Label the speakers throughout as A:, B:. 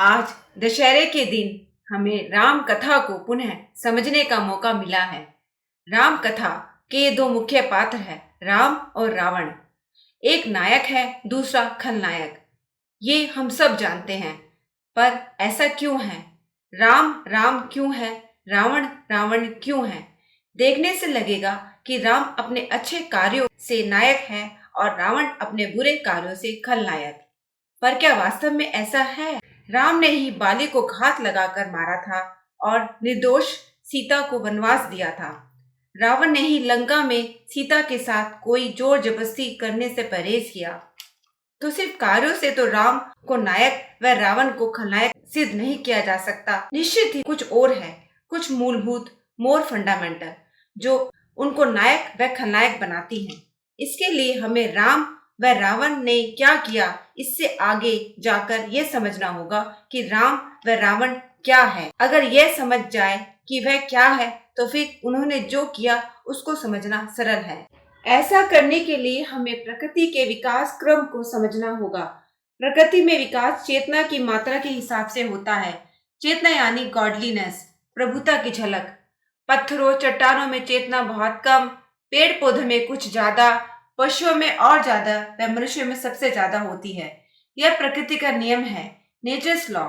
A: आज दशहरे के दिन हमें राम कथा को पुनः समझने का मौका मिला है। राम कथा के दो मुख्य पात्र हैं, राम और रावण। एक नायक है, दूसरा खलनायक। ये हम सब जानते हैं, पर ऐसा क्यों है? राम राम क्यों है? रावण रावण क्यों है? देखने से लगेगा कि राम अपने अच्छे कार्यों से नायक है और रावण अपने बुरे कार्यों से खलनायक। पर क्या वास्तव में ऐसा है? राम ने ही बाली को घात लगाकर मारा था और निर्दोष सीता को वनवास दिया था। रावण ने ही लंका में सीता के साथ कोई जोर जबरदस्ती करने से परहेज किया। तो सिर्फ कार्यों से तो राम को नायक व रावण को खलनायक सिद्ध नहीं किया जा सकता। निश्चित ही कुछ और है, कुछ मूलभूत मोर फंडामेंटल जो उनको नायक व खलनायक बनाती हैं। इसके लिए हमें राम व रावण ने क्या किया, इससे आगे जाकर यह समझना होगा कि राम व रावण क्या है। अगर यह समझ जाए कि वह क्या है, तो फिर उन्होंने जो किया उसको समझना सरल है। ऐसा करने के लिए हमें प्रकृति के विकास क्रम को समझना होगा। प्रकृति में विकास चेतना की मात्रा के हिसाब से होता है। चेतना यानी गॉडलीनेस, प्रभुता की झलक। पत्थरों चट्टानों में चेतना बहुत कम, पेड़ पौधों में कुछ ज्यादा, पशुओं में और ज्यादा व मनुष्य में सबसे ज्यादा होती है। यह प्रकृति का नियम है, नेचर्स लॉ।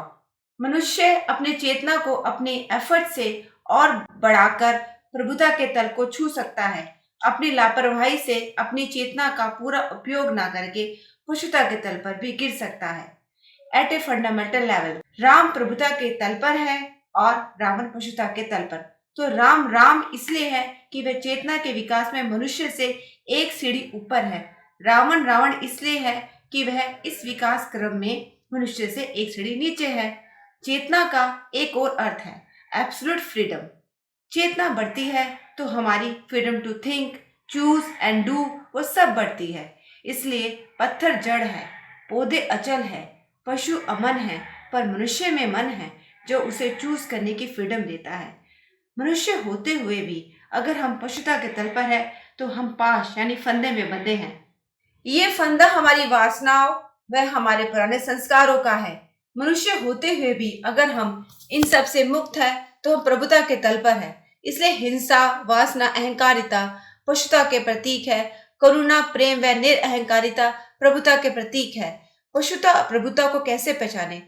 A: मनुष्य अपने चेतना को अपने एफर्ट से और बढ़ाकर प्रभुता के तल को छू सकता है। अपनी लापरवाही से अपनी चेतना का पूरा उपयोग न करके पशुता के तल पर भी गिर सकता है। At a fundamental level Ram प्रभुता के तल पर है और रावण पशुता के तल पर। तो राम राम इसलिए है कि वह चेतना के विकास में मनुष्य से एक सीढ़ी ऊपर है। रावण रावण इसलिए है कि वह इस विकास क्रम में मनुष्य से एक सीढ़ी नीचे है। चेतना का एक और अर्थ है एब्सोल्यूट फ्रीडम। चेतना बढ़ती है तो हमारी freedom to think, choose and do वो सब बढ़ती है। इसलिए पत्थर जड़ है, पौधे अचल है, पशु अमन है, पर मनुष्य में मन है जो उसे चूज करने की फ्रीडम देता है। मनुष्य होते हुए भी अगर हम पशुता के तल पर है तो हम पाश यानी फंदे में बंधे हैं। ये फंदा हमारी वासनाओं व हमारे पुराने संस्कारों का है। मनुष्य होते हुए भी अगर हम इन सब से मुक्त है तो हम प्रभुता के तल पर है। इसलिए हिंसा, वासना, अहंकारिता पशुता के प्रतीक है। करुणा, प्रेम व निरअहंकारिता प्रभुता के प्रतीक है। पशुता प्रभुता को कैसे पहचाने?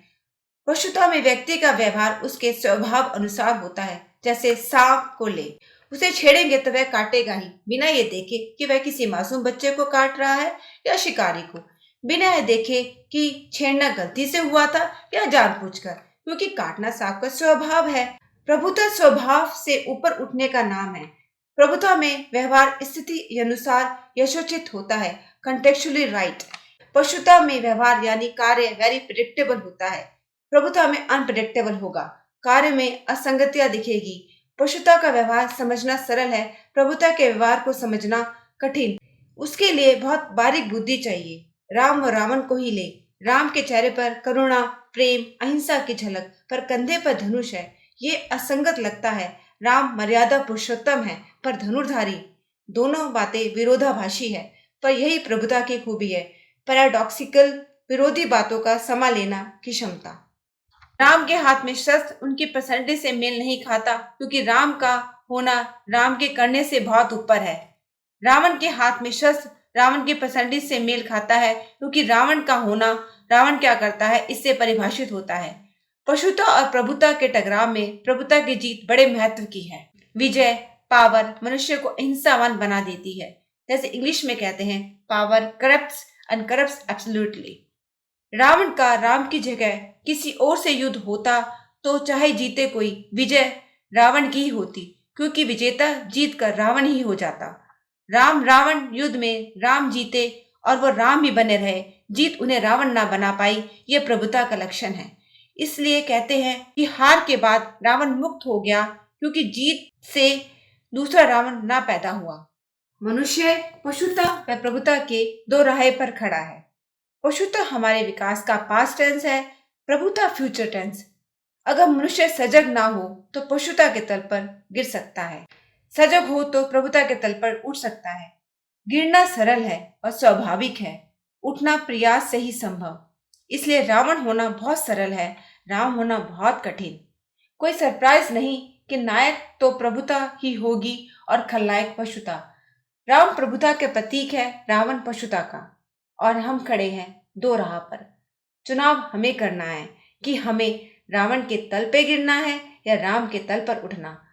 A: पशुता में व्यक्ति का व्यवहार उसके स्वभाव अनुसार होता है। जैसे सांप को ले, उसे छेड़ेंगे तो वह काटेगा ही, बिना ये देखे कि वह किसी मासूम बच्चे को काट रहा है या शिकारी को, बिना ये देखे कि छेड़ना गलती से हुआ था या जानबूझकर, क्योंकि काटना सांप का स्वभाव है। प्रभुता स्वभाव से ऊपर उठने का नाम है। प्रभुता में व्यवहार स्थिति अनुसार यथोचित होता है, कंटेक्चुअली राइट। पशुता में व्यवहार यानी कार्य वेरी प्रिडिक्टेबल होता है। प्रभुता में अनप्रिडिक्टेबल होगा, कार्य में असंगतियां दिखेगी। पशुता का व्यवहार समझना सरल है, प्रभुता के व्यवहार को समझना कठिन। उसके लिए बहुत बारीक बुद्धि चाहिए। राम व रावण को ही ले, राम के चेहरे पर करुणा, प्रेम, अहिंसा की झलक, पर कंधे पर धनुष है। ये असंगत लगता है। राम मर्यादा पुरुषोत्तम है पर धनुर्धारी। दोनों बातें विरोधाभासी है, पर यही प्रभुता की खूबी है, पैराडॉक्सिकल, विरोधी बातों का समा लेना की क्षमता। राम के हाथ में शस्त्र उनकी पर्सनैलिटी से मेल नहीं खाता, क्योंकि राम का होना राम के करने से बहुत ऊपर है। रावण के हाथ में शस्त्र रावण की पर्सनैलिटी से मेल खाता है, क्योंकि रावण का होना रावण क्या करता है इससे परिभाषित होता है। पशुता और प्रभुता के टकराव में प्रभुता की जीत बड़े महत्व की है। विजय, पावर मनुष्य को अहिंसावान बना देती है। जैसे इंग्लिश में कहते हैं, power corrupts and corrupts absolutely. Ravan का राम की जगह किसी और से युद्ध होता तो चाहे जीते कोई, विजय रावण की ही होती, क्योंकि विजेता जीत कर रावण ही हो जाता। राम रावण युद्ध में राम जीते और वो राम ही बने रहे, जीत उन्हें रावण ना बना पाई, ये प्रभुता का लक्षण है। इसलिए कहते हैं कि हार के बाद रावण मुक्त हो गया, क्योंकि जीत से दूसरा रावण ना पैदा हुआ। मनुष्य पशुता व प्रभुता के दो राहे पर खड़ा है। पशुता हमारे विकास का पास्ट टेंस है, प्रभुता फ्यूचर टेंस। अगर मनुष्य सजग ना हो तो पशुता के तल पर गिर सकता है, सजग हो तो प्रभुता के तल पर उठ सकता है। गिरना सरल है और स्वाभाविक है, उठना प्रयास से ही संभव। इसलिए रावण होना बहुत सरल है, राम होना बहुत कठिन। कोई सरप्राइज नहीं कि नायक तो प्रभुता ही होगी और खलनायक पशुता। राम प्रभुता के प्रतीक है, रावण पशुता का। और हम खड़े हैं दो राह पर। चुनाव हमें करना है कि हमें रावण के तल पे गिरना है या राम के तल पर उठना।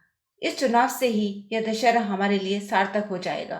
A: इस चुनाव से ही यह दशहरा हमारे लिए सार्थक हो जाएगा।